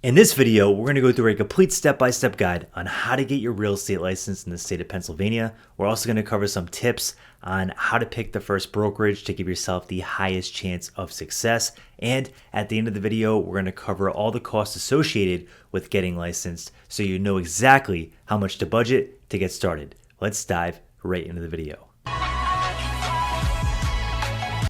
In this video, we're going to go through a complete step-by-step guide on how to get your real estate license in the state of Pennsylvania. We're also going to cover some tips on how to pick the first brokerage to give yourself the highest chance of success. And at the end of the video, we're going to cover all the costs associated with getting licensed so you know exactly how much to budget to get started. Let's dive right into the video.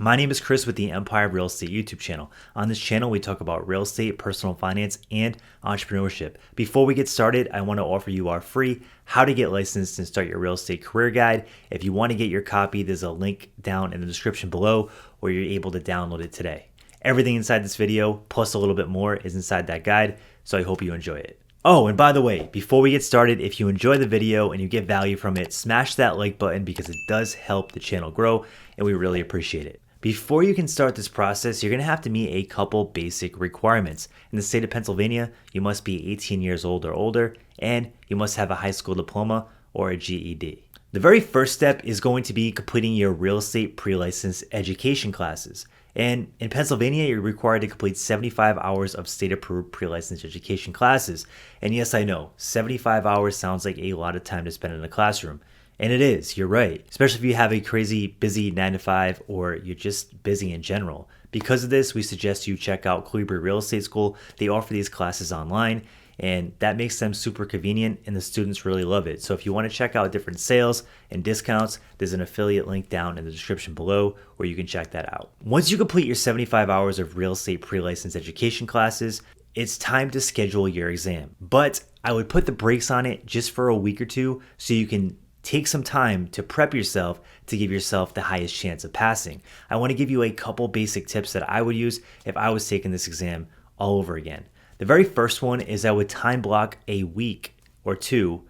My name is Chris with the Empire of Real Estate YouTube channel. On this channel, we talk about real estate, personal finance, and entrepreneurship. Before we get started, I want to offer you our free How to Get Licensed and Start Your Real Estate Career Guide. If you want to get your copy, there's a link down in the description below where you're able to download it today. Everything inside this video, plus a little bit more, is inside that guide, so I hope you enjoy it. Oh, and by the way, before we get started, if you enjoy the video and you get value from it, smash that like button because it does help the channel grow and we really appreciate it. Before you can start this process, you're going to have to meet a couple basic requirements. In the state of Pennsylvania, you must be 18 years old or older, and you must have a high school diploma or a GED. The very first step is going to be completing your real estate pre-license education classes. And in Pennsylvania, you're required to complete 75 hours of state-approved pre-license education classes. And yes, I know, 75 hours sounds like a lot of time to spend in a classroom. And it is, you're right, especially if you have a crazy busy 9 to 5 or you're just busy in general. Because of this, we suggest you check out Colibri Real Estate School. They offer these classes online and that makes them super convenient and the students really love it. So if you want to check out different sales and discounts, there's an affiliate link down in the description below where you can check that out. Once you complete your 75 hours of real estate pre-license education classes, it's time to schedule your exam. But I would put the brakes on it just for a week or two so you can take some time to prep yourself to give yourself the highest chance of passing. I want to give you a couple basic tips that I would use if I was taking this exam all over again. The very first one is I would time block a week or two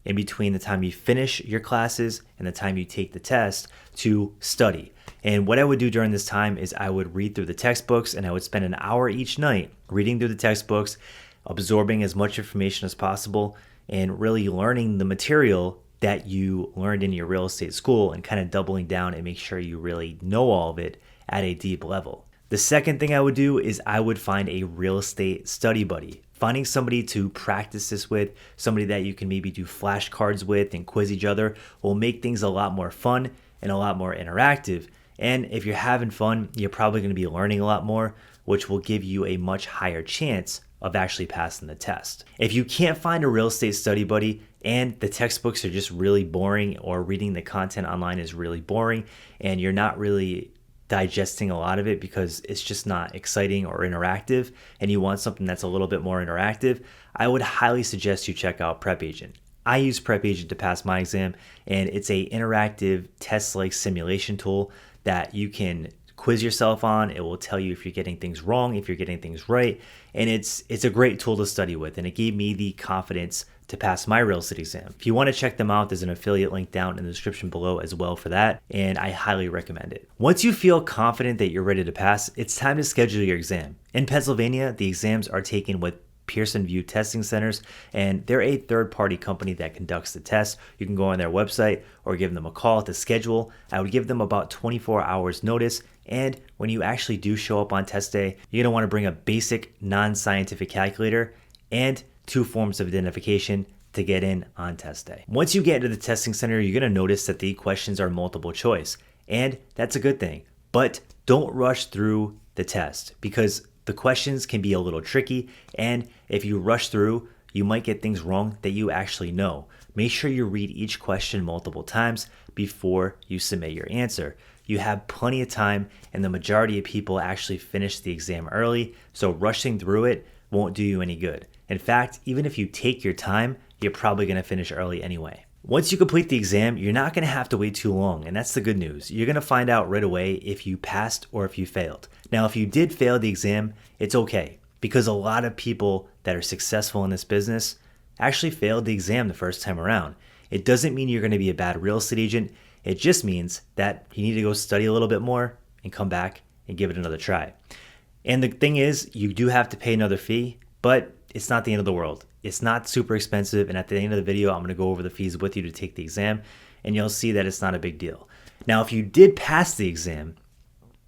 in between the time you finish your classes and the time you take the test to study. And what I would do during this time is I would read through the textbooks and I would spend an hour each night reading through the textbooks, absorbing as much information as possible, and really learning the material that you learned in your real estate school and kind of doubling down and make sure you really know all of it at a deep level. The second thing I would do is I would find a real estate study buddy. Finding somebody to practice this with, somebody that you can maybe do flashcards with and quiz each other will make things a lot more fun and a lot more interactive. And if you're having fun, you're probably going to be learning a lot more, which will give you a much higher chance of actually passing the test. If you can't find a real estate study buddy and the textbooks are just really boring or reading the content online is really boring and you're not really digesting a lot of it because it's just not exciting or interactive and you want something that's a little bit more interactive, I would highly suggest you check out Prep Agent. I use Prep Agent to pass my exam and it's a interactive test-like simulation tool that you can quiz yourself on. It will tell you if you're getting things wrong, if you're getting things right, and it's a great tool to study with, and it gave me the confidence to pass my real estate exam. If you want to check them out, there's an affiliate link down in the description below as well for that, and I highly recommend it. Once you feel confident that you're ready to pass, it's time to schedule your exam. In Pennsylvania, the exams are taken with Pearson VUE testing centers, and they're a third-party company that conducts the test. You can go on their website or give them a call to schedule. I would give them about 24 hours notice, and when you actually do show up on test day, you're going to want to bring a basic non-scientific calculator and 2 forms of identification to get in on test day. Once you get into the testing center, you're going to notice that the questions are multiple choice, and that's a good thing. But don't rush through the test because the questions can be a little tricky, and if you rush through, you might get things wrong that you actually know. Make sure you read each question multiple times before you submit your answer. You have plenty of time, and the majority of people actually finish the exam early, so rushing through it won't do you any good. In fact, even if you take your time, you're probably going to finish early anyway. Once you complete the exam, you're not going to have to wait too long, and that's the good news. You're going to find out right away if you passed or if you failed. Now, if you did fail the exam, it's okay, because a lot of people that are successful in this business actually failed the exam the first time around. It doesn't mean you're going to be a bad real estate agent. It just means that you need to go study a little bit more and come back and give it another try. And the thing is, you do have to pay another fee, but it's not the end of the world. It's not super expensive, and at the end of the video, I'm going to go over the fees with you to take the exam, and you'll see that it's not a big deal. Now, if you did pass the exam,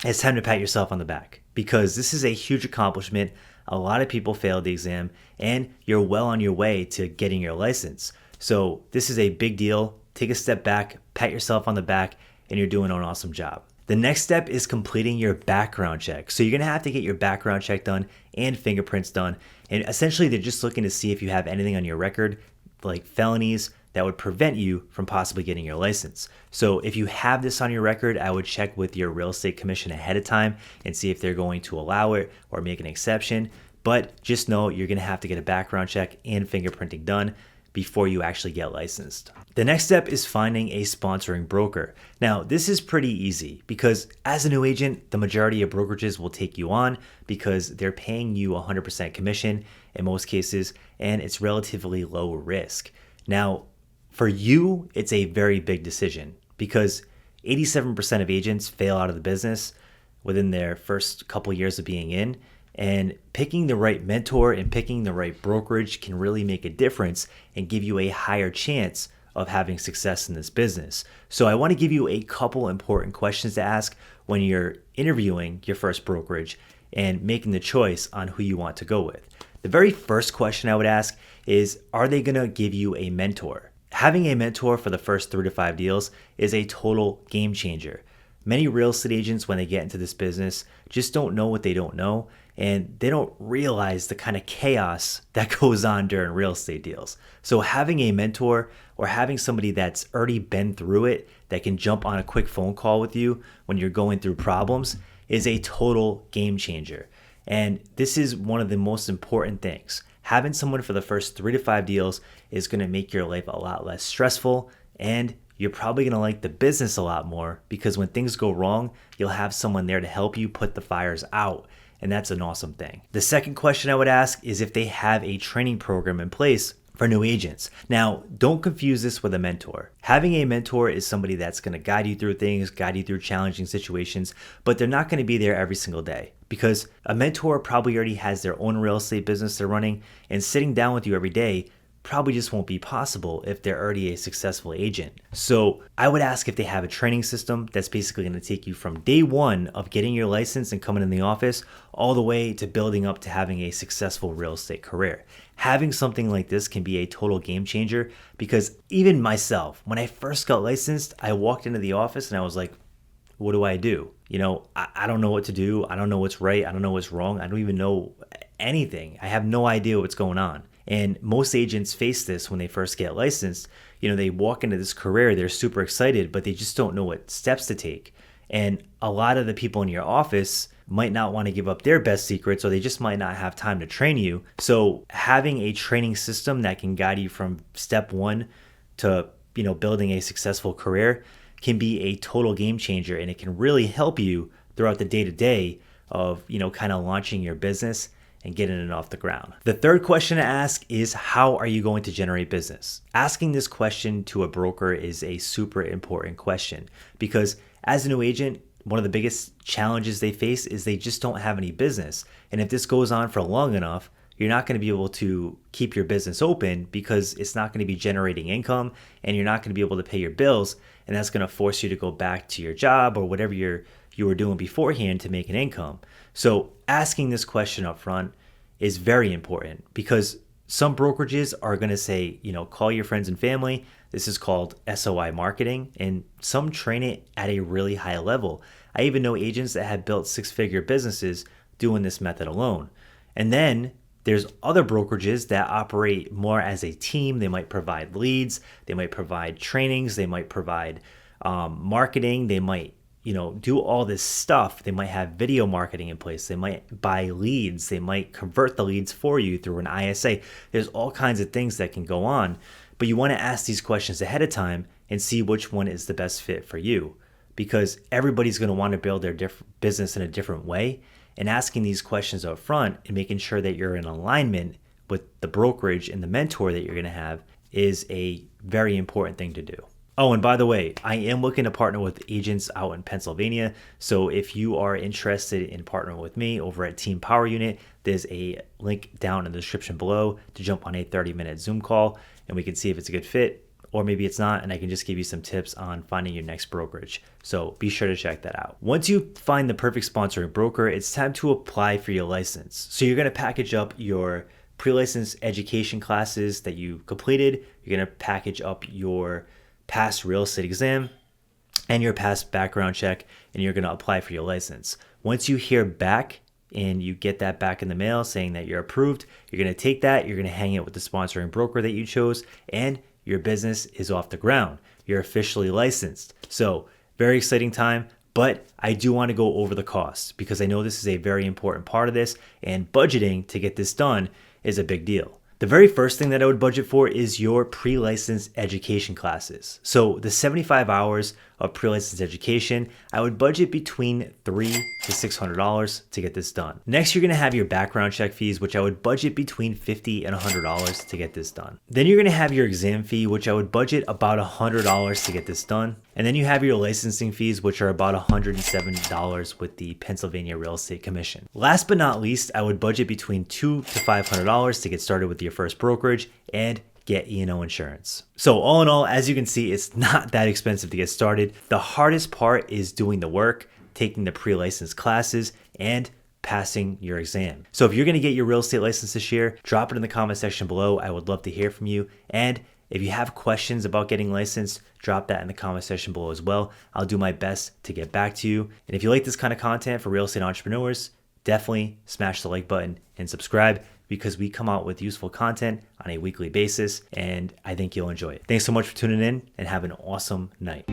it's time to pat yourself on the back because this is a huge accomplishment. a lot of people failed the exam, and you're well on your way to getting your license. So this is a big deal. Take a step back, pat yourself on the back, and you're doing an awesome job. The next step is completing your background check. So you're gonna have to get your background check done and fingerprints done. And essentially they're just looking to see if you have anything on your record, like felonies, that would prevent you from possibly getting your license. So if you have this on your record, I would check with your real estate commission ahead of time and see if they're going to allow it or make an exception. But just know you're gonna have to get a background check and fingerprinting done before you actually get licensed. The next step is finding a sponsoring broker. Now, this is pretty easy because as a new agent, the majority of brokerages will take you on because they're paying you 100% commission in most cases, and it's relatively low risk. Now, for you, it's a very big decision because 87% of agents fail out of the business within their first couple years of being in. And picking the right mentor and picking the right brokerage can really make a difference and give you a higher chance of having success in this business. So I want to give you a couple important questions to ask when you're interviewing your first brokerage and making the choice on who you want to go with. The very first question I would ask is, are they going to give you a mentor? Having a mentor for the first 3 to 5 deals is a total game changer. Many real estate agents, when they get into this business, just don't know what they don't know, and they don't realize the kind of chaos that goes on during real estate deals. So having a mentor or having somebody that's already been through it that can jump on a quick phone call with you when you're going through problems is a total game changer. And this is one of the most important things. Having someone for the first 3 to 5 deals is going to make your life a lot less stressful, and you're probably going to like the business a lot more because when things go wrong, you'll have someone there to help you put the fires out. And that's an awesome thing. The second question I would ask is if they have a training program in place for new agents. Now, don't confuse this with a mentor. Having a mentor is somebody that's going to guide you through things, guide you through challenging situations, but they're not going to be there every single day because a mentor probably already has their own real estate business they're running, and sitting down with you every day probably just won't be possible if they're already a successful agent. So I would ask if they have a training system that's basically going to take you from day one of getting your license and coming in the office all the way to building up to having a successful real estate career. Having something like this can be a total game changer because even myself, when I first got licensed, I walked into the office and I was like, what do I do? I don't know what to do. I don't know what's right. I don't know what's wrong. I don't even know anything. I have no idea what's going on. And most agents face this when they first get licensed. They walk into this career, they're super excited, but they just don't know what steps to take. And a lot of the people in your office might not want to give up their best secrets, or they just might not have time to train you. So having a training system that can guide you from step one to, building a successful career can be a total game changer, and it can really help you throughout the day-to-day of, kind of launching your business and getting it off the ground. The third question to ask is, how are you going to generate business? Asking this question to a broker is a super important question because as a new agent, one of the biggest challenges they face is they just don't have any business. And if this goes on for long enough, you're not going to be able to keep your business open because it's not going to be generating income and you're not going to be able to pay your bills. And that's going to force you to go back to your job or whatever you were doing beforehand to make an income. So asking this question up front is very important because some brokerages are going to say, call your friends and family. This is called SOI marketing, and some train it at a really high level. I even know agents that have built 6-figure businesses doing this method alone. And then there's other brokerages that operate more as a team. They might provide leads, they might provide trainings, they might provide marketing, they might do all this stuff. They might have video marketing in place. They might buy leads. They might convert the leads for you through an ISA. There's all kinds of things that can go on, but you want to ask these questions ahead of time and see which one is the best fit for you because everybody's going to want to build their business in a different way. And asking these questions up front and making sure that you're in alignment with the brokerage and the mentor that you're going to have is a very important thing to do. Oh, and by the way, I am looking to partner with agents out in Pennsylvania. So if you are interested in partnering with me over at Team Power Unit, there's a link down in the description below to jump on a 30-minute Zoom call and we can see if it's a good fit. or maybe it's not, and I can just give you some tips on finding your next brokerage. So be sure to check that out. Once you find the perfect sponsoring broker, it's time to apply for your license. So you're going to package up your pre-license education classes that you completed. You're going to package up your past real estate exam and your past background check, and you're going to apply for your license. Once you hear back and you get that back in the mail saying that you're approved, you're going to take that, you're going to hang it with the sponsoring broker that you chose, and your business is off the ground. You're officially licensed. So very exciting time, but I do want to go over the costs because I know this is a very important part of this, and budgeting to get this done is a big deal. The very first thing that I would budget for is your pre-license education classes. So the 75 hours of pre-license education, I would budget between $300 to $600 to get this done. Next, you're going to have your background check fees, which I would budget between $50 and $100 to get this done. Then you're going to have your exam fee, which I would budget about $100 to get this done. And then you have your licensing fees, which are about $107 with the Pennsylvania Real Estate Commission. Last but not least, I would budget between $200 to $500 to get started with your first brokerage and get E&O insurance. So all in all, as you can see, it's not that expensive to get started. The hardest part is doing the work, taking the pre-license classes, and passing your exam. So if you're going to get your real estate license this year, drop it in the comment section below. I would love to hear from you. And if you have questions about getting licensed, drop that in the comment section below as well. I'll do my best to get back to you. And if you like this kind of content for real estate entrepreneurs, definitely smash the like button and subscribe, because we come out with useful content on a weekly basis, and I think you'll enjoy it. Thanks so much for tuning in, and have an awesome night.